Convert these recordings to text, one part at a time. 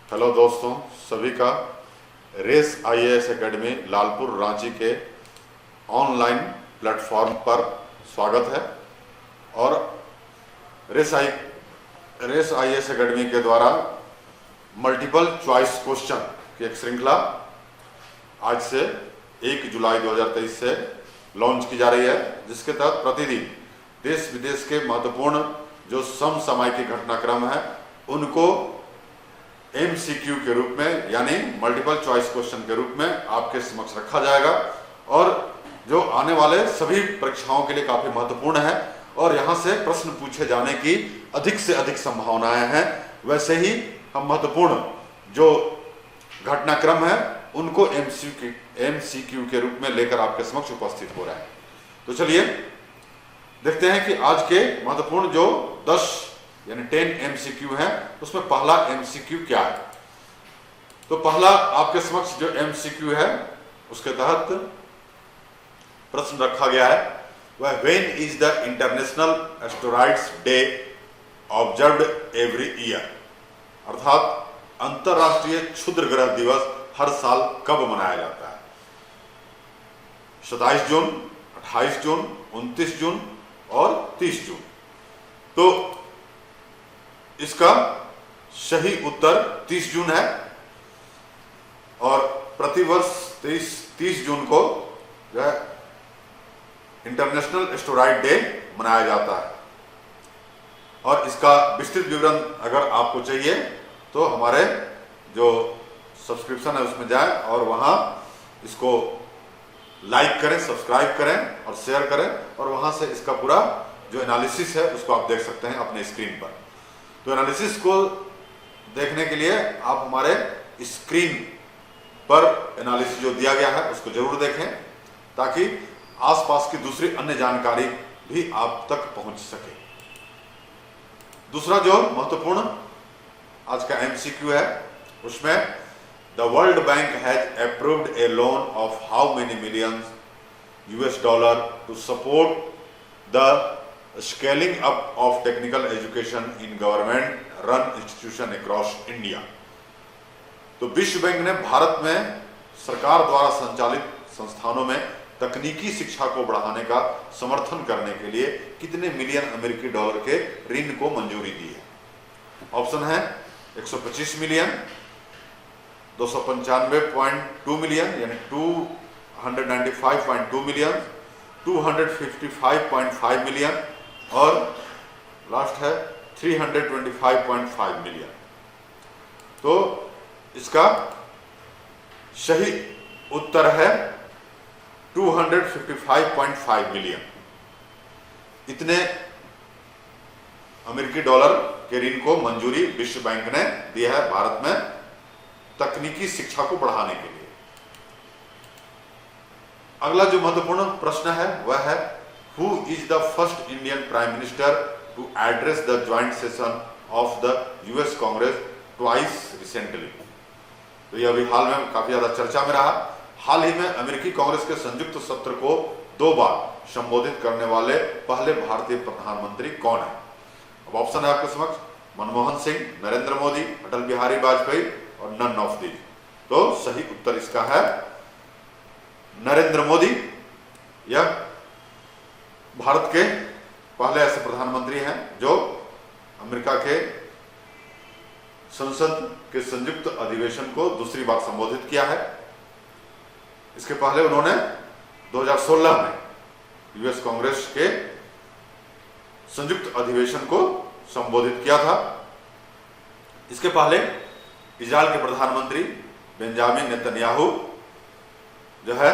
Hello दोस्तों, सभी का Race IAS Academy Lalpur Ranchi के ऑनलाइन प्लेटफॉर्म पर स्वागत है। और रेस आईएएस एकेडमी के द्वारा मल्टीपल चॉइस क्वेश्चन की एक श्रृंखला आज से 1 जुलाई 2023 से लॉन्च की जा रही है, जिसके तहत प्रतिदिन देश विदेश के महत्वपूर्ण जो समसामयिक घटनाक्रम है उनको एमसीक्यू के रूप में यानी मल्टीपल चॉइस क्वेश्चन के रूप में आपके समक्ष रखा जाएगा और जो आने वाले सभी परीक्षाओं के लिए काफी महत्वपूर्ण है और यहां से प्रश्न पूछे जाने की अधिक से अधिक संभावनाएं हैं। वैसे ही हम महत्वपूर्ण जो घटनाक्रम है उनको एमसीक्यू के रूप में लेकर आपके समक्ष उपस्थित हो रहे हैं। तो चलिए देखते हैं कि आज के महत्वपूर्ण जो 10 यानी 10 एमसीक्यू है उसमें पहला एमसीक्यू क्या है। तो पहला आपके समक्ष जो एमसीक्यू है उसके तहत प्रश्न रखा गया है वह when is the international asteroids day observed every year, अर्थात अंतरराष्ट्रीय क्षुद्र ग्रह दिवस हर साल कब मनाया जाता है। 27 जून, 28 जून, 29 जून और 30 जून। तो इसका सही उत्तर 30 जून है और प्रतिवर्ष 30 जून को जो है इंटरनेशनल एस्टेरॉइड डे मनाया जाता है। और इसका विस्तृत विवरण अगर आपको चाहिए तो हमारे जो सब्सक्रिप्शन है उसमें जाएं और वहां इसको लाइक करें, सब्सक्राइब करें और शेयर करें और वहां से इसका पूरा जो एनालिसिस है उसको आप देख सकते हैं अपने स्क्रीन पर। तो एनालिसिस को देखने के लिए आप हमारे स्क्रीन पर एनालिसिस जो दिया गया है उसको जरूर देखें ताकि आसपास की दूसरी अन्य जानकारी भी आप तक पहुंच सके। दूसरा जो महत्वपूर्ण आज का एमसीक्यू है उसमें the world bank has approved a loan of how many millions US$ to support the scaling up of technical education in government run institution across India. तो विश्व बैंक ने भारत में सरकार द्वारा संचालित संस्थानों में तकनीकी शिक्षा को बढ़ाने का समर्थन करने के लिए कितने मिलियन अमेरिकी डॉलर के ऋण को मंजूरी दी है। ऑप्शन है 125 मिलियन, 295.2 मिलियन यानी 295.2 मिलियन, 255.5 मिलियन और लास्ट है 325.5 मिलियन। तो इसका सही उत्तर है 255.5 मिलियन। इतने अमेरिकी डॉलर के ऋण को मंजूरी विश्व बैंक ने दी है भारत में तकनीकी शिक्षा को बढ़ाने के लिए। अगला जो महत्वपूर्ण प्रश्न है वह है Who is the first Indian Prime Minister to address the joint session of the US Congress twice recently? तो यह अभी हाल में काफी ज्यादा चर्चा में रहा। हाल ही में अमेरिकी कांग्रेस के संयुक्त सत्र को 2 बार संबोधित करने वाले पहले भारतीय प्रधानमंत्री कौन है। अब ऑप्शन है आपके समक्ष मनमोहन सिंह, नरेंद्र मोदी, अटल बिहारी वाजपेयी और नन ऑफ दीज। तो सही उत्तर इसका है नरेंद्र मोदी। यह भारत के पहले ऐसे प्रधानमंत्री हैं जो अमेरिका के संसद के संयुक्त अधिवेशन को दूसरी बार संबोधित किया है। इसके पहले उन्होंने 2016 में यूएस कांग्रेस के संयुक्त अधिवेशन को संबोधित किया था। इसके पहले इजराइल के प्रधानमंत्री बेंजामिन नेतन्याहू जो है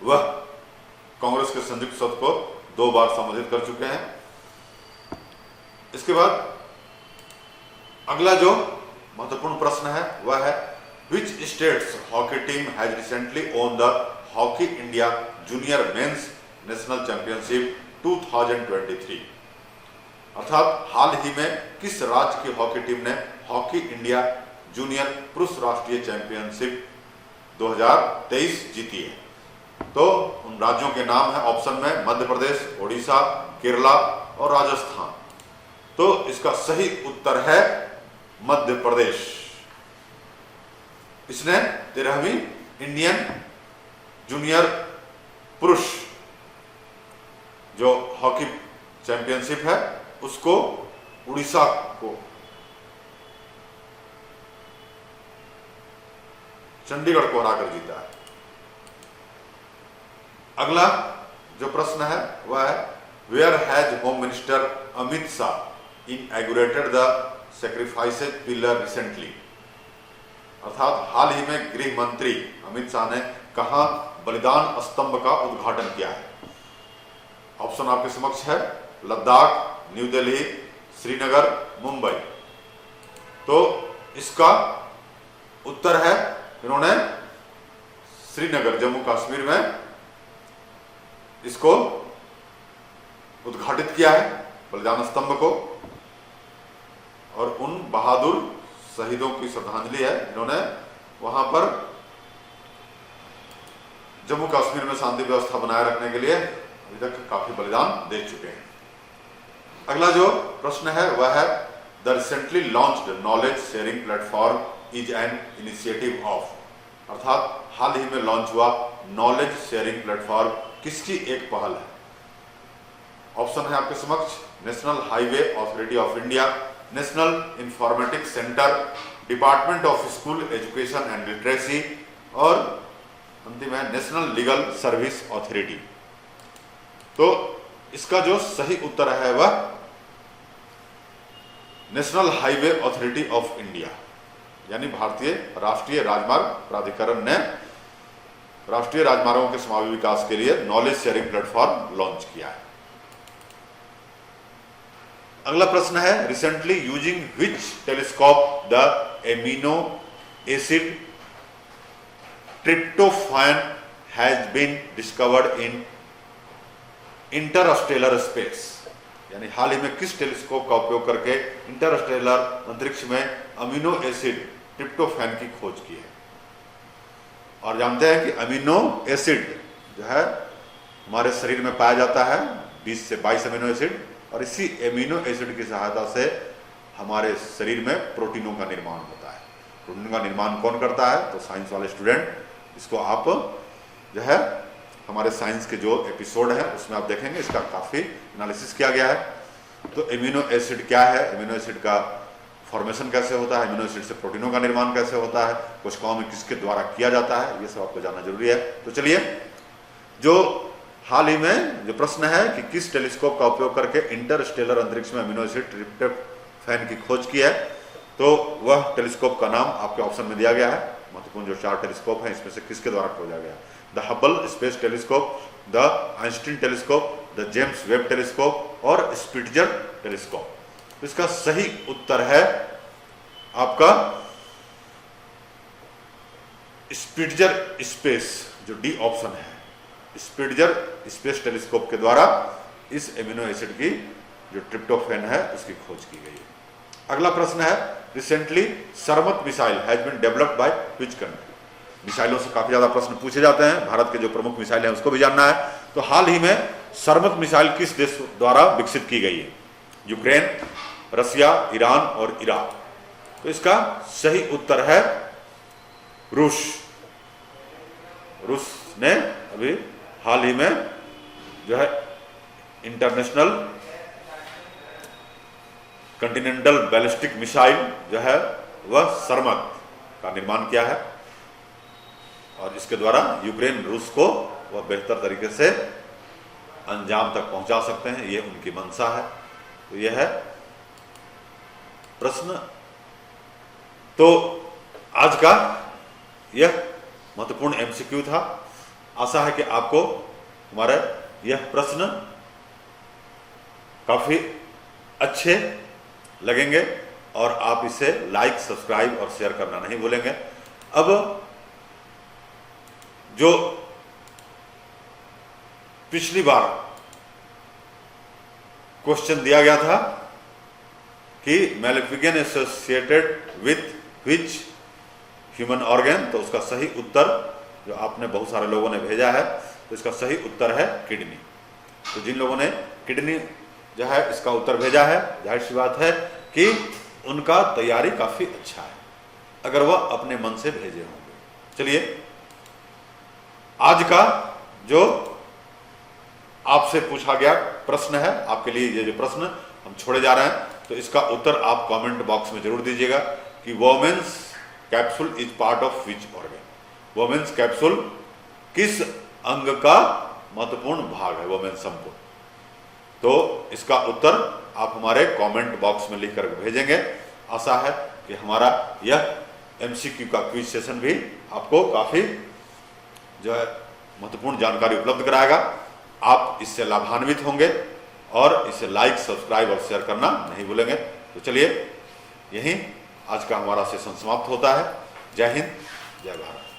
वह कांग्रेस के संयुक्त सत्र को 2 बार संबोधित कर चुके हैं। इसके बाद अगला जो महत्वपूर्ण प्रश्न है वह है which states hockey team has recently own the hockey India junior mains national championship 2023, अर्थात हाल ही में किस राज्य की हॉकी टीम ने हॉकी इंडिया जूनियर पुरुष राष्ट्रीय चैंपियनशिप 2023 जीती है। तो उन राज्यों के नाम है ऑप्शन में मध्य प्रदेश, ओडिशा, केरला और राजस्थान। तो इसका सही उत्तर है मध्य प्रदेश। इसने 13वीं इंडियन जूनियर पुरुष जो हॉकी चैंपियनशिप है उसको उड़ीसा को चंडीगढ़ को हराकर जीता है। अगला जो प्रश्न है वह है where has home minister Amit Shah inaugurated the sacrifices pillar recently, अर्थात हाल ही में गृह मंत्री अमित शाह ने कहां बलिदान स्तंभ का उद्घाटन किया है। ऑप्शन आपके समक्ष है लद्दाख, न्यू दिल्ली, श्रीनगर, मुंबई। तो इसका उत्तर है इन्होंने श्रीनगर जम्मू कश्मीर में इसको उद्घाटित किया है बलिदान स्तंभ को, और उन बहादुर शहीदों की श्रद्धांजलि है जिन्होंने वहां पर जम्मू कश्मीर में शांति व्यवस्था बनाए रखने के लिए अभी तक काफी बलिदान दे चुके हैं। अगला जो प्रश्न है वह है the recently launched knowledge sharing platform is an initiative of, अर्थात हाल ही में लॉन्च हुआ नॉलेज शेयरिंग प्लेटफॉर्म किसकी एक पहल है। ऑप्शन है आपके समक्ष national highway authority of India, national informatics centre, department of school education and literacy, और अंतिम है नेशनल लीगल सर्विस अथॉरिटी। तो इसका जो सही उत्तर है वह national highway authority of India यानी भारतीय राष्ट्रीय राजमार्ग प्राधिकरण ने राष्ट्रीय राजमार्गों के समावेशी विकास के लिए नॉलेज शेयरिंग प्लेटफॉर्म लॉन्च किया है। अगला प्रश्न है recently using which telescope the amino acid tryptophan has been discovered in interstellar space, यानी हाल ही में किस टेलीस्कोप का उपयोग करके इंटरस्टेलर अंतरिक्ष में अमीनो एसिड ट्रिप्टोफैन की खोज की है। और जानते हैं कि अमीनो एसिड जो है हमारे शरीर में पाया जाता है 20 से 22 अमीनो एसिड, और इसी अमीनो एसिड की सहायता से हमारे शरीर में प्रोटीनों का निर्माण होता है। प्रोटीन का निर्माण कौन करता है? तो साइंस वाले स्टूडेंट, इसको आप जो है हमारे साइंस के जो एपिसोड है उसमें आप देखेंगे, इसका काफ़ी एनालिसिस किया गया है। तो एमिनो एसिड क्या है, एमिनो एसिड का फॉर्मेशन कैसे होता है, एमिनो एसिड से प्रोटीनों का निर्माण कैसे होता है, कोशिकाओं में किसके द्वारा किया जाता है, ये सब आपको जानना जरूरी है। तो चलिए, जो हाल ही में जो प्रश्न है कि किस टेलीस्कोप का उपयोग करके इंटरस्टेलर अंतरिक्ष में अमीनो एसिड ट्रिप्टोफैन की खोज की है, तो वह टेलीस्कोप का नाम आपके ऑप्शन में दिया गया है। महत्वपूर्ण जो 4 टेलीस्कोप हैं इसमें से किसके द्वारा खोजा गया? The Hubble space telescope, the Einstein telescope, the James Webb telescope और स्पिट्जर टेलीस्कोप। इसका सही उत्तर है आपका स्पिट्जर स्पेस, जो डी ऑप्शन है। स्पिट्जर स्पेस टेलीस्कोप के द्वारा इस एमिनो एसिड की जो ट्रिप्टोफैन है उसकी खोज की गई है। अगला प्रश्न है recently Sarmat missile has been developed by which country. मिसाइलों से काफी ज्यादा प्रश्न पूछे जाते हैं, भारत के जो प्रमुख मिसाइल हैं उसको भी जानना है। तो हाल ही में सरमत मिसाइल किस देश द्वारा विकसित की गई है? यूक्रेन, रसिया, ईरान और इराक। तो इसका सही उत्तर है रूस। रूस ने अभी हाल ही में जो है इंटरनेशनल कॉन्टिनेंटल बैलिस्टिक मिसाइल जो है वह सरमत का निर्माण किया है, और इसके द्वारा यूक्रेन रूस को वह बेहतर तरीके से अंजाम तक पहुंचा सकते हैं, ये उनकी मंशा है। तो यह है प्रश्न। तो आज का यह महत्वपूर्ण एमसीक्यू था। आशा है कि आपको हमारा यह प्रश्न काफी अच्छे लगेंगे और आप इसे लाइक, सब्सक्राइब और शेयर करना नहीं भूलेंगे। अब जो पिछली बार क्वेश्चन दिया गया था कि Maleficent associated with which human organ, तो उसका सही उत्तर जो आपने बहुत सारे लोगों ने भेजा है, तो इसका सही उत्तर है किडनी। तो जिन लोगों ने किडनी जो है इसका उत्तर भेजा है, जाहिर सी बात है कि उनका तैयारी काफी अच्छा है, अगर वह अपने मन से भेजे हों। चलिए आज का जो आपसे पूछा गया प्रश्न है, आपके लिए ये जो प्रश्न हम छोड़े जा रहे हैं, तो इसका उत्तर आप कमेंट बॉक्स में जरूर दीजिएगा कि women's capsule is part of which organ. Women's capsule किस अंग का महत्वपूर्ण भाग है, वोमेन्स संपूर्ण। तो इसका उत्तर आप हमारे कमेंट बॉक्स में लिख कर भेजेंगे। आशा है कि हमारा यह MCQ का क्विज सेशन भी आपको काफी जो है महत्वपूर्ण जानकारी उपलब्ध कराएगा। आप इससे लाभान्वित होंगे और इसे लाइक, सब्सक्राइब और शेयर करना नहीं भूलेंगे। तो चलिए यहीं आज का हमारा सेशन समाप्त होता है। जय हिंद, जय भारत।